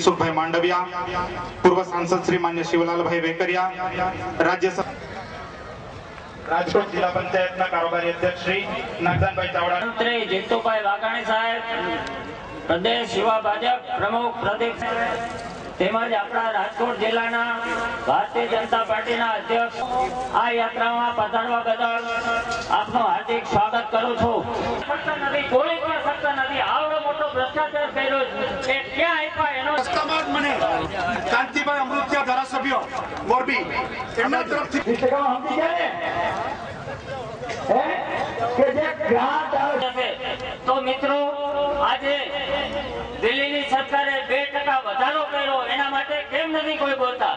मनसुखभाई मांडविया, पूर्व सांसद श्री मान्य शिवलालभाई वेकरिया, राज्यसभा राजकोट जिला पंचायत कारोबारी अध्यक्ष श्री नागदानभाई चावड़ा, मंत्री जीतुभाई वाघाणी साहेब, प्रदेश युवा भाजप प्रमुख प्रदीप તેમજ આપણા રાજકોટ જિલ્લાના ભારતીય જનતા પાર્ટીના અધ્યક્ષ આ યાત્રામાં પધારવા બદલ આપનું હાર્દિક સ્વાગત કરું છું। કોઈ પણ સત્તા નથી, આવડો મોટો ભ્રષ્ટાચાર કર્યો છે, ક્યાં આપ્યા એનો સમાજ મને કાંતિભાઈ અમૃતિયા ધારાસભ્ય મોરબી એમના તરફથી સમજી જાય કે જે ગ્રાન્ટ આવે તો મિત્રો આજે દિલ્હીની સરકારે 2% વધારો કર્યો, એના માટે કેમ નથી કોઈ બોલતા?